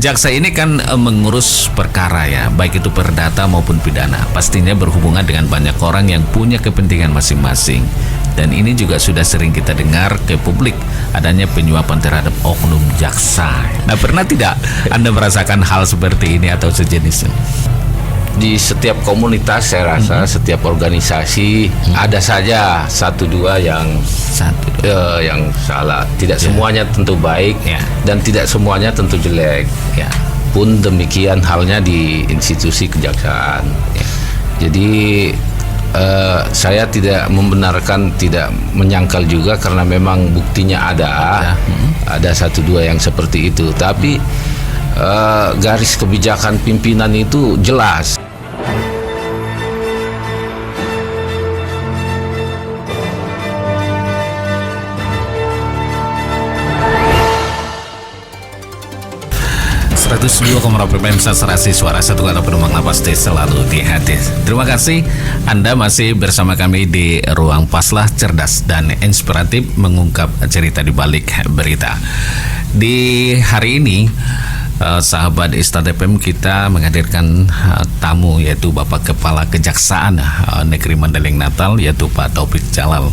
jaksa ini kan mengurus perkara ya, baik itu perdata maupun pidana. Pastinya berhubungan dengan banyak orang yang punya kepentingan masing-masing. Dan ini juga sudah sering kita dengar ke publik, adanya penyuapan terhadap oknum jaksa. Nah, pernah tidak Anda merasakan hal seperti ini atau sejenisnya? Di setiap komunitas saya rasa, setiap organisasi ada saja satu dua yang salah. Tidak semuanya tentu baik dan tidak semuanya tentu jelek. Pun demikian halnya di institusi kejaksaan. Jadi saya tidak membenarkan, tidak menyangkal juga karena memang buktinya ada satu dua yang seperti itu. Tapi garis kebijakan pimpinan itu jelas. Serasi suara satu kata penumpang pasti selalu di hati. Terima kasih Anda masih bersama kami di Ruang Paslah, cerdas dan inspiratif mengungkap cerita di balik berita. Di hari ini sahabat Istad FM kita menghadirkan tamu, yaitu Bapak Kepala Kejaksaan Negeri Mandailing Natal, yaitu Pak Taufik Jalal.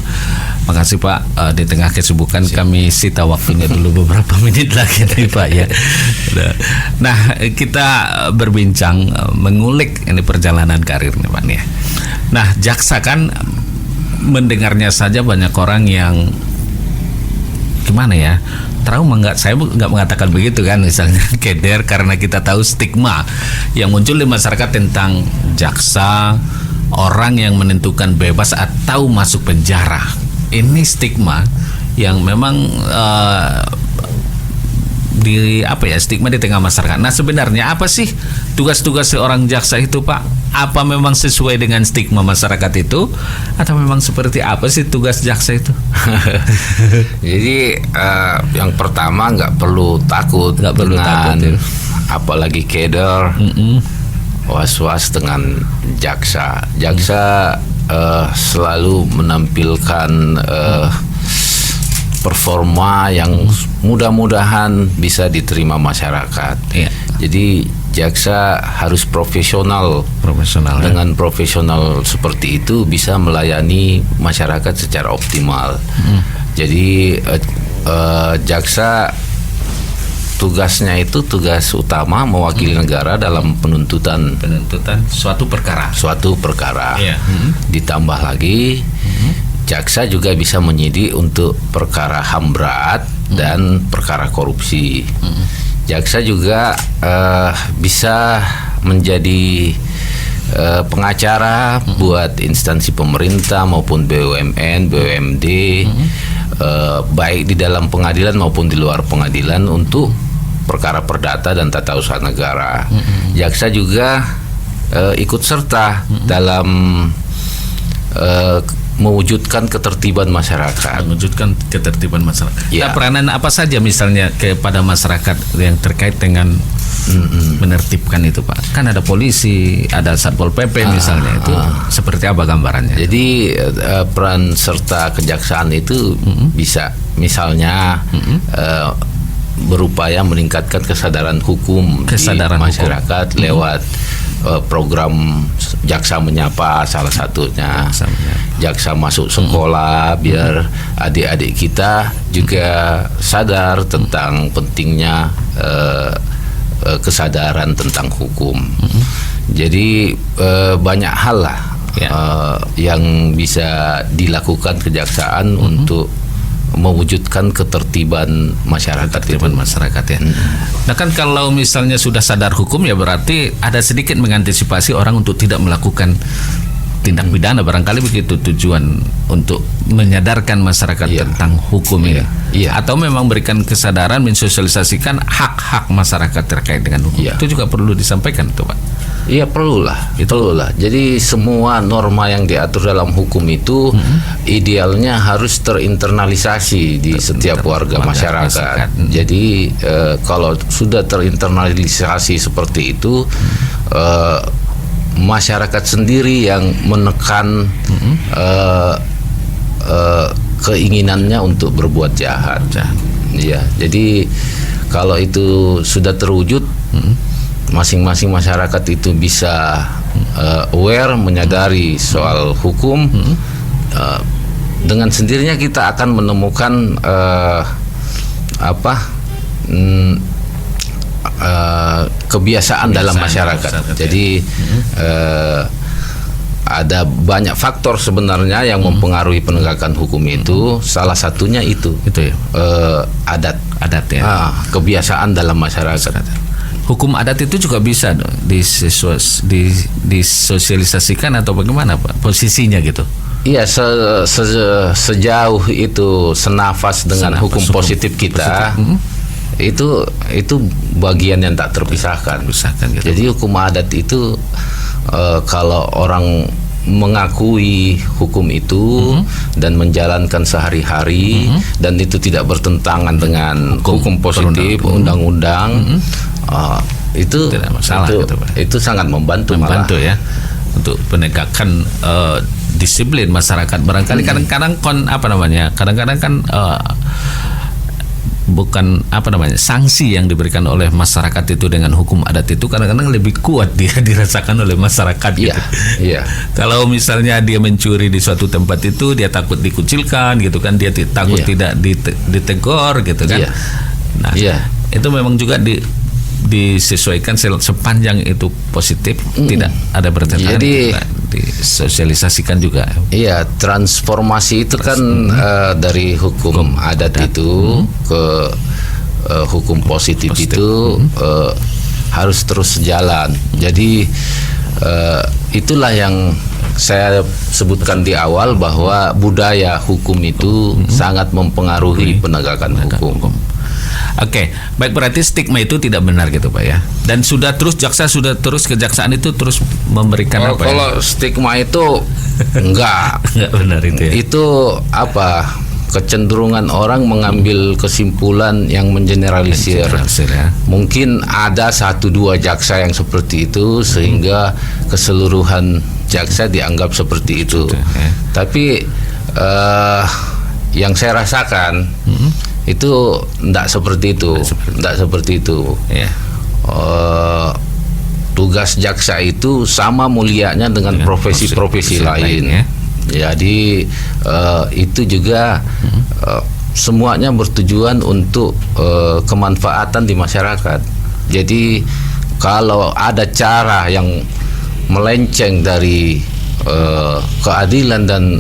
Makasih Pak, di tengah kesibukan kami sita waktunya dulu beberapa menit lagi nih Pak ya. Nah, kita berbincang mengulik ini perjalanan karir nih Pak ya. Nah, jaksa kan mendengarnya saja banyak orang yang gimana ya, trauma, saya nggak mengatakan begitu kan, misalnya keder, karena kita tahu stigma yang muncul di masyarakat tentang jaksa, orang yang menentukan bebas atau masuk penjara. Ini stigma yang memang stigma di tengah masyarakat. Nah, sebenarnya apa sih tugas-tugas seorang jaksa itu Pak? Apa memang sesuai dengan stigma masyarakat itu, atau memang seperti apa sih tugas jaksa itu? Jadi yang pertama nggak perlu takut, apalagi keder, was-was dengan jaksa. Jaksa selalu menampilkan performa yang mudah-mudahan bisa diterima masyarakat. Jadi jaksa harus profesional. Dengan profesional seperti itu bisa melayani masyarakat secara optimal. Jadi jaksa tugasnya itu tugas utama mewakili negara dalam penuntutan suatu perkara. Ditambah lagi jaksa juga bisa menyidik untuk perkara HAM berat dan perkara korupsi. Jaksa juga bisa menjadi pengacara buat instansi pemerintah maupun BUMN, BUMD, baik di dalam pengadilan maupun di luar pengadilan untuk perkara perdata dan tata usaha negara. Jaksa juga ikut serta dalam mewujudkan ketertiban masyarakat. Nah, peranan apa saja misalnya kepada masyarakat yang terkait dengan menertibkan itu Pak? Kan ada polisi, ada Satpol PP misalnya, itu seperti apa gambarannya? Jadi peran serta kejaksaan itu bisa misalnya berupaya meningkatkan kesadaran hukum di masyarakat lewat program Jaksa Menyapa, salah satunya. Jaksa masuk sekolah biar adik-adik kita juga sadar tentang pentingnya kesadaran tentang hukum. Jadi banyak hal lah yang bisa dilakukan kejaksaan untuk mewujudkan ketertiban masyarakat ya. Nah kan kalau misalnya sudah sadar hukum ya berarti ada sedikit mengantisipasi orang untuk tidak melakukan tindak pidana, barangkali begitu tujuan untuk menyadarkan masyarakat tentang hukum ini. Atau memang berikan kesadaran, mensosialisasikan hak-hak masyarakat terkait dengan hukum. Itu juga perlu disampaikan tuh Pak. Iya perlulah. Jadi semua norma yang diatur dalam hukum itu idealnya harus terinternalisasi di setiap warga masyarakat. Jadi kalau sudah terinternalisasi seperti itu, masyarakat sendiri yang menekan keinginannya untuk berbuat jahat. Jadi kalau itu sudah terwujud, masing-masing masyarakat itu bisa aware, menyadari soal hukum. Dengan sendirinya kita akan menemukan kebiasaan dalam masyarakat. Jadi ada banyak faktor sebenarnya yang mempengaruhi penegakan hukum itu. Salah satunya itu ya. Adat ya. Kebiasaan dalam masyarakat. Hukum adat itu juga bisa disosialisasikan atau bagaimana Pak posisinya gitu? Iya, sejauh itu senafas dengan hukum positif kita. Itu bagian yang tak terpisahkan. Gitu. Jadi hukum adat itu kalau orang mengakui hukum itu dan menjalankan sehari-hari dan itu tidak bertentangan dengan hukum positif, undang-undang, itu tidak masalah, itu sangat membantu ya untuk penegakan disiplin masyarakat. Barangkali kadang-kadang kadang-kadang kan bukan sanksi yang diberikan oleh masyarakat itu dengan hukum adat itu kadang-kadang lebih kuat dia dirasakan oleh masyarakat gitu. Iya. Kalau misalnya dia mencuri di suatu tempat itu dia takut dikucilkan gitu kan, dia takut tidak ditegur gitu kan. Nah, itu memang juga disesuaikan sepanjang itu positif, tidak ada pertentangan. Jadi disosialisasikan juga. Iya, transformasi itu kan dari hukum adat itu ke hukum positif itu harus terus jalan. Jadi itulah yang saya sebutkan di awal bahwa budaya hukum itu sangat mempengaruhi penegakan hukum. Oke, baik, berarti stigma itu tidak benar gitu Pak ya. Dan jaksa sudah terus kejaksaan itu terus memberikan kalau stigma itu enggak benar itu ya. Itu kecenderungan orang mengambil kesimpulan yang mengeneralisir. Ya. Mungkin ada 1-2 jaksa yang seperti itu sehingga keseluruhan jaksa dianggap seperti itu. Tapi yang saya rasakan itu tidak seperti itu. Ya. Tugas jaksa itu sama mulianya dengan profesi-profesi lain. Jadi itu juga semuanya bertujuan untuk kemanfaatan di masyarakat. Jadi kalau ada cara yang melenceng dari keadilan dan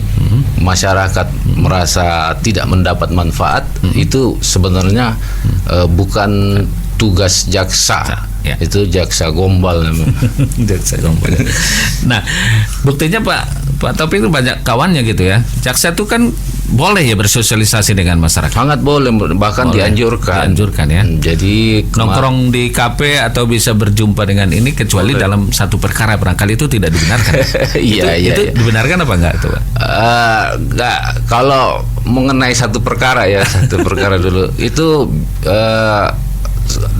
masyarakat merasa tidak mendapat manfaat, itu sebenarnya bukan tugas jaksa. Itu jaksa gombal namanya. Jaksa gombal. Nah, buktinya Pak Taufik itu banyak kawannya gitu ya. Jaksa itu kan boleh ya bersosialisasi dengan masyarakat. Sangat boleh, bahkan dianjurkan. Ya. Jadi nongkrong di kafe atau bisa berjumpa dengan ini kecuali dalam satu perkara, barangkali itu tidak dibenarkan. Itu dibenarkan apa enggak tuh Pak? Enggak. Kalau mengenai satu perkara dulu itu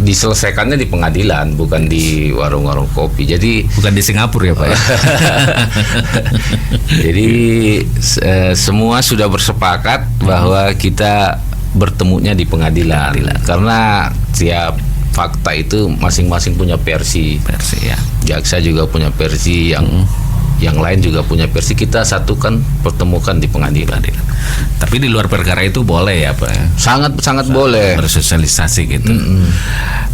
diselesaikannya di pengadilan, bukan di warung-warung kopi. Jadi bukan di Singapura ya Pak ya. Jadi semua sudah bersepakat bahwa kita bertemunya di pengadilan. Karena tiap fakta itu masing-masing punya versi ya. Jaksa juga punya versi, yang lain juga punya versi, kita satukan, pertemukan di pengadilan. Tapi di luar perkara itu boleh ya Pak? Sangat boleh bersosialisasi gitu.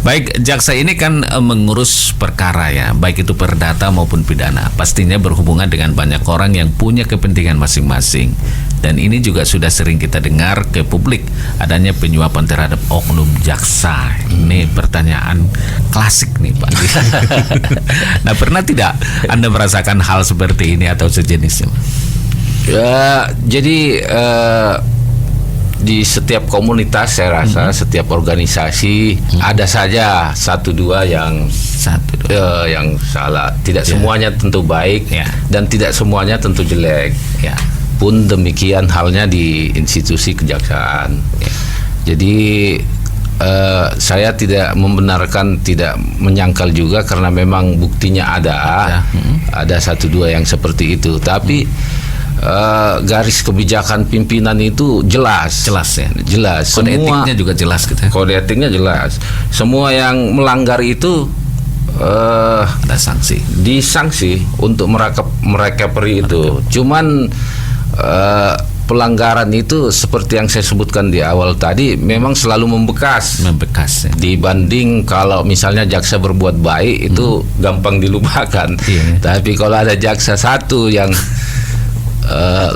Baik, jaksa ini kan mengurus perkara ya, baik itu perdata maupun pidana. Pastinya berhubungan dengan banyak orang yang punya kepentingan masing-masing. Dan ini juga sudah sering kita dengar ke publik adanya penyuapan terhadap oknum jaksa. Ini pertanyaan klasik nih Pak. Nah, pernah tidak Anda merasakan hal seperti ini atau sejenisnya? Ya, jadi di setiap komunitas saya rasa, setiap organisasi ada saja 1-2 yang salah. Tidak semuanya tentu baik dan tidak semuanya tentu jelek. Pun demikian halnya di institusi kejaksaan. Jadi saya tidak membenarkan, tidak menyangkal juga karena memang buktinya ada 1-2 yang seperti itu. Tapi garis kebijakan pimpinan itu jelas. Jelas ya. Jelas. Kode etiknya juga jelas gitu ya. Kode etiknya jelas. Semua yang melanggar itu ada sanksi. Disanksi untuk merecovery itu. Cuman pelanggaran itu seperti yang saya sebutkan di awal tadi memang selalu membekas ya. Dibanding kalau misalnya jaksa berbuat baik itu gampang dilupakan. Iya. Tapi kalau ada jaksa satu yang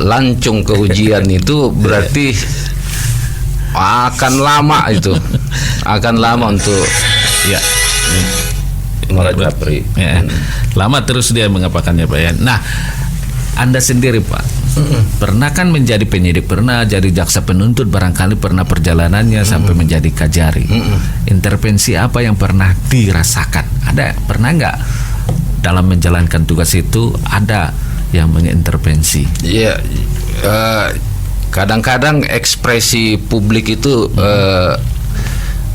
lancung ke ujian itu berarti akan lama itu. Akan lama untuk ya merecovery. Ya. Lama terus dia mengapakannya Pak ya. Nah, Anda sendiri Pak, pernah kan menjadi penyidik, pernah jadi jaksa penuntut, barangkali pernah perjalanannya sampai menjadi kajari. Intervensi apa yang pernah dirasakan? Ada, pernah nggak dalam menjalankan tugas itu ada yang mengintervensi? Iya, kadang-kadang ekspresi publik itu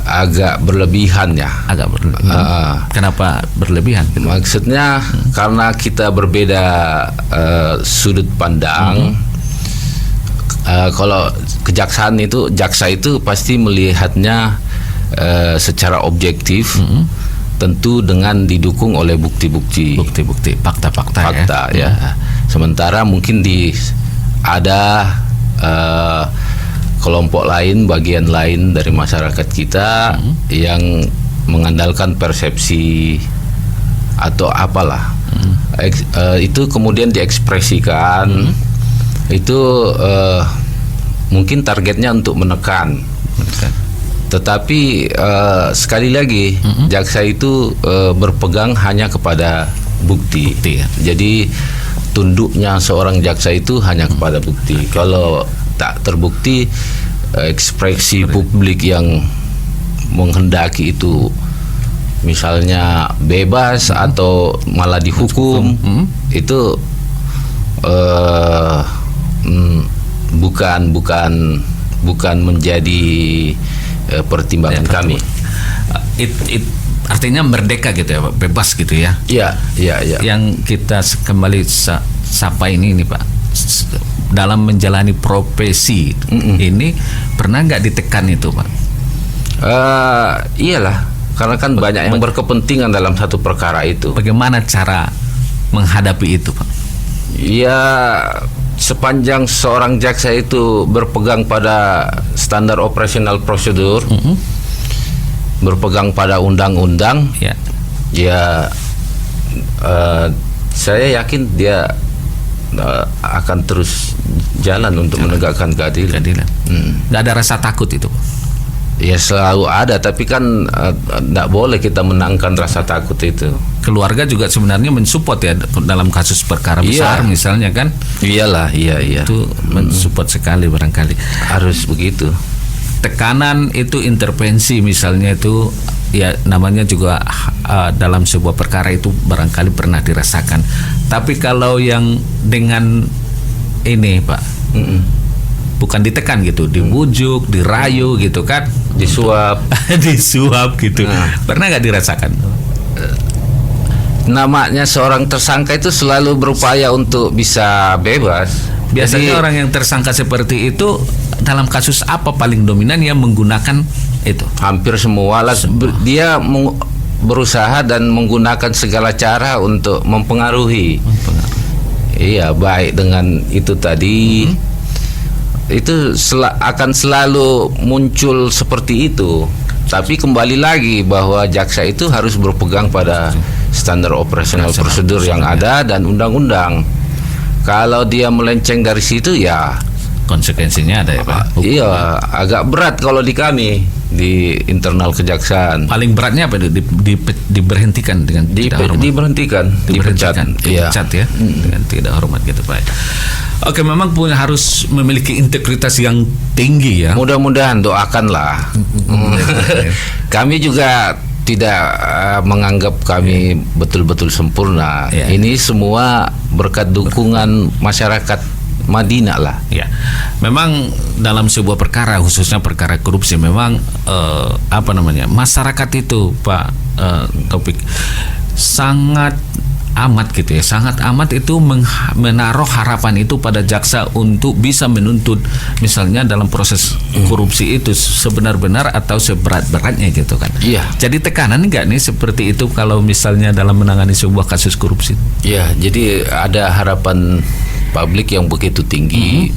agak berlebihan ya. Agak berlebihan. Kenapa berlebihan? Gitu? Maksudnya karena kita berbeda sudut pandang. Kalau kejaksaan itu, jaksa itu pasti melihatnya secara objektif. Tentu dengan didukung oleh bukti-bukti, fakta-fakta ya. Sementara mungkin ada kelompok lain, bagian lain dari masyarakat kita yang mengandalkan persepsi atau apalah. Itu kemudian diekspresikan. Itu mungkin targetnya untuk menekan. Tetapi sekali lagi jaksa itu berpegang hanya kepada bukti ya. Jadi tunduknya seorang jaksa itu hanya kepada bukti. Kalau tak terbukti ekspresi publik yang menghendaki itu misalnya bebas atau malah dihukum, itu bukan menjadi pertimbangan kami. Artinya merdeka gitu ya Pak, bebas gitu ya. Iya. Yang kita kembali sapa ini Pak, dalam menjalani profesi ini pernah nggak ditekan itu Pak? Iyalah, karena kan banyak yang berkepentingan dalam satu perkara itu. Bagaimana cara menghadapi itu Pak? Ya, sepanjang seorang jaksa itu berpegang pada standar operasional prosedur, berpegang pada undang-undang, ya saya yakin dia akan terus jalan untuk menegakkan keadilan. Nggak ada rasa takut itu? Ya selalu ada, tapi kan nggak boleh kita menangkan rasa takut itu. Keluarga juga sebenarnya mensupport ya dalam kasus perkara besar misalnya kan? Iyalah, iya. Itu mensupport sekali barangkali. Harus begitu. Tekanan itu, intervensi misalnya itu ya namanya juga dalam sebuah perkara itu barangkali pernah dirasakan. Tapi kalau yang dengan ini Pak, bukan ditekan gitu, dibujuk, dirayu gitu kan, disuap, disuap gitu. Pernah nggak dirasakan? Namanya seorang tersangka itu selalu berupaya untuk bisa bebas. Biasanya orang yang tersangka seperti itu dalam kasus apa paling dominan yang menggunakan itu? Hampir semua lah. Dia berusaha dan menggunakan segala cara untuk mempengaruhi. Iya, baik dengan itu tadi. Itu akan selalu muncul seperti itu. Tapi kembali lagi bahwa jaksa itu harus berpegang pada standar operasional prosedur yang ada dan undang-undang. Kalau dia melenceng dari situ ya konsekuensinya ada ya Pak? Iya, agak berat kalau di kami di internal kejaksaan. Paling beratnya apa? Diberhentikan dengan tidak hormat? Dipecat ya dengan tidak hormat gitu Pak. Oke, memang harus memiliki integritas yang tinggi ya. Mudah-mudahan, doakanlah. Kami juga tidak menganggap kami betul-betul sempurna. Ini semua berkat dukungan masyarakat Madinah lah. Ya, memang dalam sebuah perkara, khususnya perkara korupsi, memang masyarakat itu Pak Taufik sangat amat gitu ya, sangat amat itu menaruh harapan itu pada jaksa untuk bisa menuntut misalnya dalam proses korupsi itu sebenar-benar atau seberat-beratnya gitu kan. Iya. Jadi tekanan enggak nih seperti itu kalau misalnya dalam menangani sebuah kasus korupsi? Ya, jadi ada harapan publik yang begitu tinggi,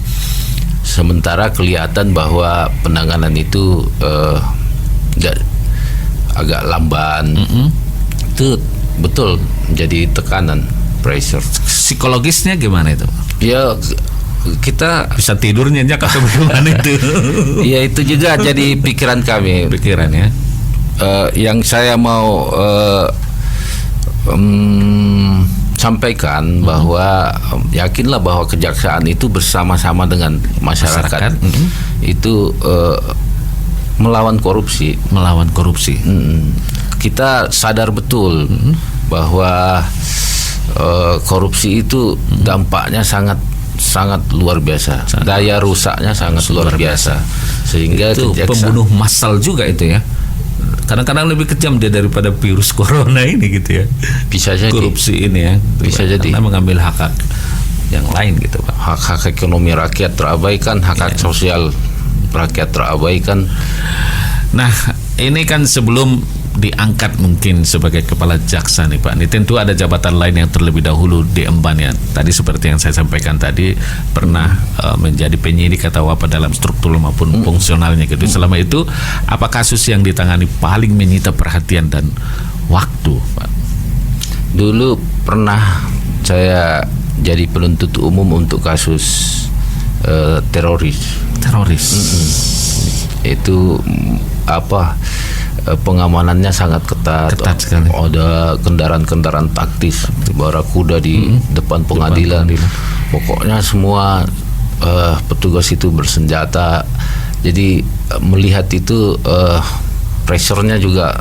sementara kelihatan bahwa penanganan itu agak lamban. Itu betul jadi tekanan, pressure. Psikologisnya gimana itu? Ya, kita Bisa tidur nyenyak atau bagaimana itu? ya itu juga jadi pikiran kami. Pikirannya. Yang saya mau sampaikan bahwa yakinlah bahwa kejaksaan itu bersama-sama dengan masyarakat. Itu melawan korupsi. Melawan korupsi. Kita sadar betul bahwa korupsi itu dampaknya sangat luar biasa. Daya rusaknya sangat luar biasa. Sehingga Itu pembunuh massal juga itu ya. Kadang-kadang lebih kejam dia daripada virus corona ini gitu ya. Bisa jadi. Korupsi ini ya. Bisa jadi. Karena mengambil hak yang lain gitu Pak. Hak-hak ekonomi rakyat terabaikan, hak-hak sosial rakyat terabaikan. Nah, ini kan sebelum diangkat mungkin sebagai kepala jaksa nih Pak. Ini tentu ada jabatan lain yang terlebih dahulu diemban ya. Tadi seperti yang saya sampaikan tadi pernah menjadi penyidik atau apa dalam struktur maupun fungsionalnya gitu. Selama itu apa kasus yang ditangani paling menyita perhatian dan waktu Pak? Dulu pernah saya jadi penuntut umum untuk kasus teroris. Itu pengamanannya sangat ketat. Sekali. Ada kendaraan-kendaraan taktis, barakuda di depan pengadilan. Pokoknya semua petugas itu bersenjata. Jadi melihat itu pressure-nya juga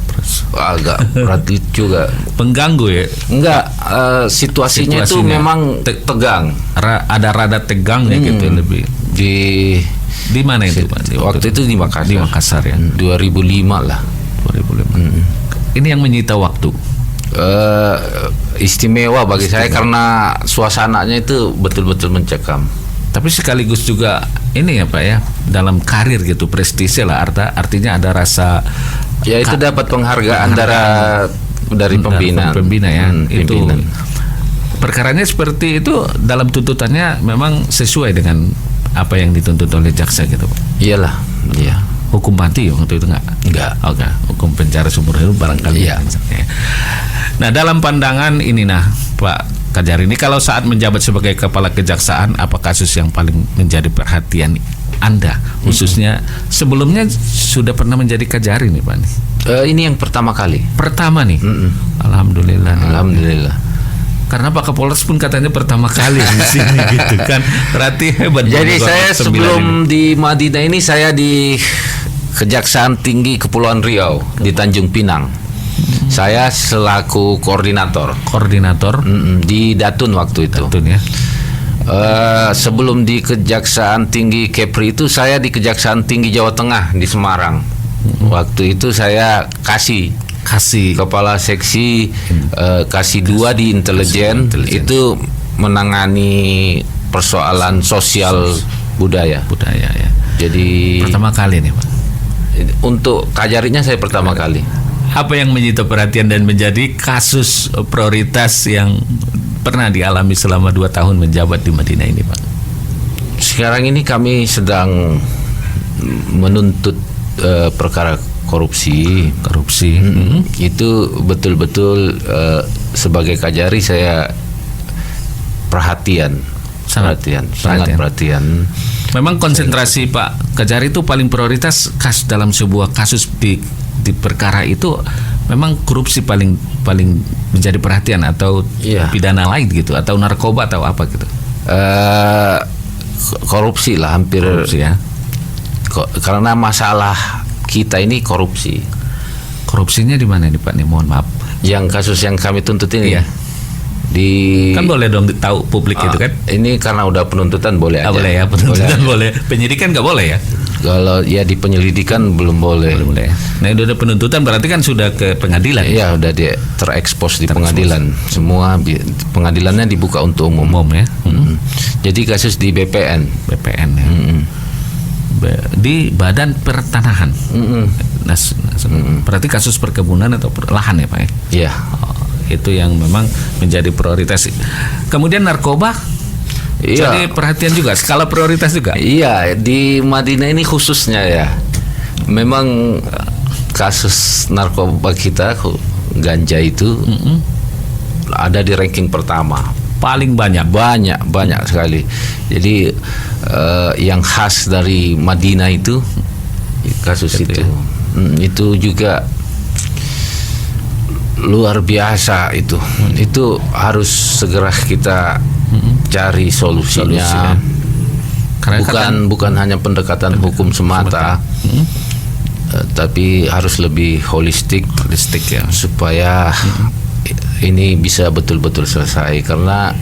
agak berat juga. Pengganggu ya? Enggak, situasinya itu memang tegang. Ada rada tegangnya gitu lebih. Di mana itu Pak? Waktu itu di Makassar. Di Makassar ya. 2005 lah. 2005. Ini yang menyita waktu. Istimewa bagi saya karena suasananya itu betul-betul mencekam. Tapi sekaligus juga ini ya Pak ya, dalam karir gitu prestise lah, artinya ada rasa ya itu dapat penghargaan dari pembina. Pembina ya. Itu pimpinan. perkaranya seperti itu dalam tuntutannya memang sesuai dengan apa yang dituntut oleh jaksa gitu Pak. Iyalah, iya. Hukum mati waktu itu enggak? Oke, hukum penjara seumur hidup barangkali. Iya. Nah, dalam pandangan ini Pak Kajari ini kalau saat menjabat sebagai kepala kejaksaan, apa kasus yang paling menjadi perhatian Anda khususnya? Sebelumnya sudah pernah menjadi Kajari nih Pak nih? Ini yang pertama kali. Pertama nih. Alhamdulillah. Karena Pak Kapolres pun katanya pertama kali di sini gitu kan. Berarti hebat. Jadi saya sebelum di Madinah ini saya di Kejaksaan Tinggi Kepulauan Riau di Tanjung Pinang. Saya selaku koordinator di Datun waktu itu. Datun ya. Sebelum di Kejaksaan Tinggi Kepri itu saya di Kejaksaan Tinggi Jawa Tengah di Semarang. Waktu itu saya kasih kepala seksi kasih 2 di intelijen itu menangani persoalan sosial budaya ya. Jadi pertama kali nih Pak. Untuk Kajarinya saya pertama kali. Apa yang menyita perhatian dan menjadi kasus prioritas yang pernah dialami selama 2 tahun menjabat di Madinah ini Pak? Sekarang ini kami sedang menuntut perkara korupsi. Itu betul-betul sebagai Kajari saya sangat perhatian. Memang konsentrasi Pak Kajari itu paling prioritas dalam sebuah kasus di perkara itu memang korupsi paling menjadi perhatian atau pidana lain gitu atau narkoba atau apa gitu. Korupsi lah hampir ya. Karena masalah kita ini korupsi. Korupsinya di mana nih Pak nih? Mohon maaf. Yang kasus yang kami tuntut ini. Iya. Kan boleh dong tahu publik itu kan? Ini karena udah penuntutan boleh aja. Boleh ya, penuntutan boleh. Penyidikan nggak boleh ya? Kalau ya di penyelidikan belum boleh. Belum boleh. Nah, udah ada penuntutan berarti kan sudah ke pengadilan. Iya, udah dia terekspos di pengadilan. Semua pengadilannya dibuka untuk umum. Ya. Jadi kasus di BPN. BPN ya. Di Badan Pertanahan. Berarti kasus perkebunan atau lahan ya Pak ya? Iya. Itu yang memang menjadi prioritas. Kemudian narkoba. Iya. Jadi perhatian juga, skala prioritas juga. Iya, di Madinah ini khususnya ya. Memang kasus narkoba kita ganja itu ada di ranking pertama. Paling banyak sekali. Jadi yang khas dari Madinah itu kasus itu. Itu juga luar biasa itu. Itu harus segera kita cari solusinya. Karena bukan hanya pendekatan hukum semata. Tapi harus lebih holistik ya, supaya ini bisa betul-betul selesai. Karena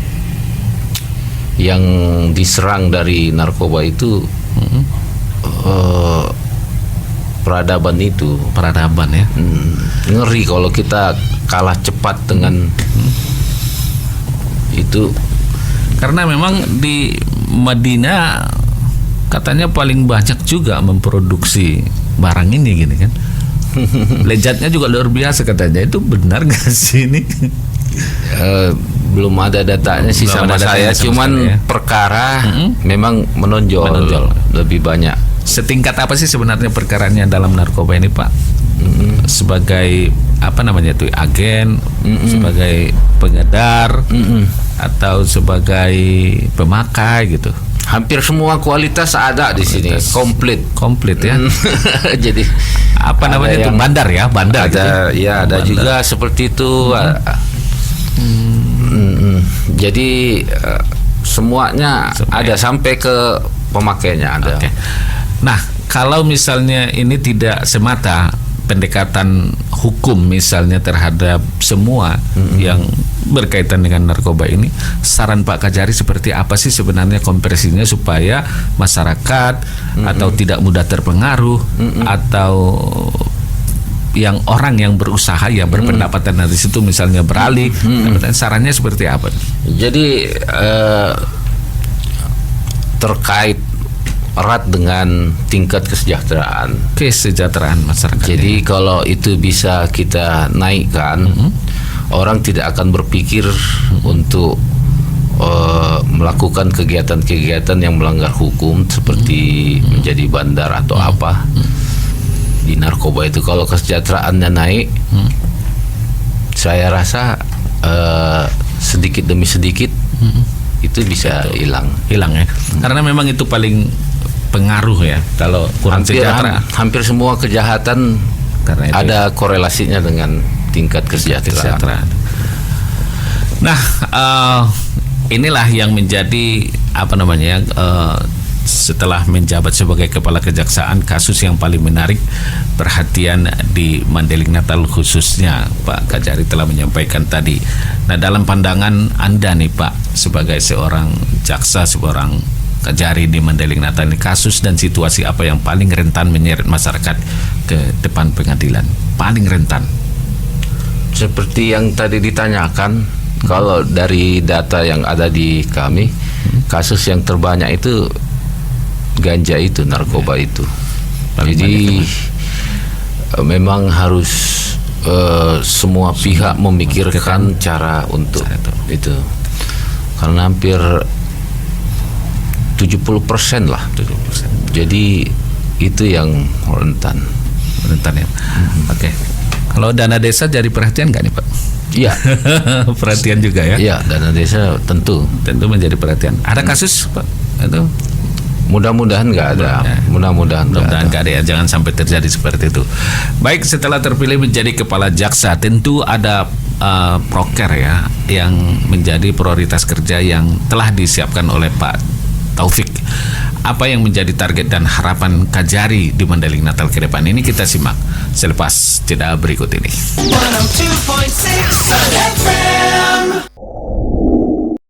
yang diserang dari narkoba itu peradaban ya. Ngeri kalau kita kalah cepat dengan itu. Karena memang di Madinah katanya paling banyak juga memproduksi barang ini gini kan. Lezatnya juga luar biasa katanya. Itu benar gak sih ini? Belum ada datanya sih sama saya. Cuman perkara memang menonjol lebih banyak. Setingkat apa sih sebenarnya perkaranya dalam narkoba ini Pak? Sebagai apa namanya itu, agen, sebagai pengedar, atau sebagai pemakai gitu? Hampir semua kualitas ada di sini, komplit ya. Jadi apa namanya itu, bandar ada gitu. Ya ada bandar juga seperti itu. Jadi semuanya ada sampai ke pemakainya ada. Okay. Nah, kalau misalnya ini tidak semata pendekatan hukum misalnya terhadap semua yang berkaitan dengan narkoba ini, saran Pak Kajari seperti apa sih sebenarnya konversinya supaya masyarakat atau tidak mudah terpengaruh atau yang orang yang berusaha ya berpendapatan dari situ misalnya beralih, sarannya seperti apa? Jadi terkait erat dengan tingkat kesejahteraan masyarakat. Jadi kalau itu bisa kita naikkan, orang tidak akan berpikir untuk melakukan kegiatan-kegiatan yang melanggar hukum seperti menjadi bandar atau apa di narkoba itu. Kalau kesejahteraannya naik, saya rasa sedikit demi sedikit itu bisa hilang ya. Karena memang itu paling pengaruh ya, kalau kurang sejahtera. Hampir semua kejahatan karena ada korelasinya dengan tingkat kesejahteraan. Nah, inilah yang menjadi apa namanya, setelah menjabat sebagai kepala kejaksaan, kasus yang paling menarik perhatian di Mandailing Natal khususnya Pak Kajari telah menyampaikan tadi. Nah, dalam pandangan Anda nih Pak, sebagai seorang jaksa, seorang Kajari di Mandailing Natal ini, kasus dan situasi apa yang paling rentan menyeret masyarakat ke depan pengadilan? Paling rentan? Seperti yang tadi ditanyakan, kalau dari data yang ada di kami, kasus yang terbanyak itu ganja itu, narkoba itu. Jadi memang harus semua pihak memikirkan cara untuk itu. Karena hampir 70% lah. 70%. Jadi itu yang rentan ya. Oke. Kalau dana desa jadi perhatian nggak nih Pak? Iya. Perhatian juga ya? Iya, dana desa tentu menjadi perhatian. Ada kasus Pak? Itu? Mudah-mudahan nggak ada. Mudah-mudahan nggak ada ya. Jangan sampai terjadi seperti itu. Baik, setelah terpilih menjadi kepala jaksa, tentu ada proker ya yang menjadi prioritas kerja yang telah disiapkan oleh Pak Taufik. Apa yang menjadi target dan harapan Kajari di Mandailing Natal ke depan ini kita simak selepas jeda berikut ini. 102.6 FM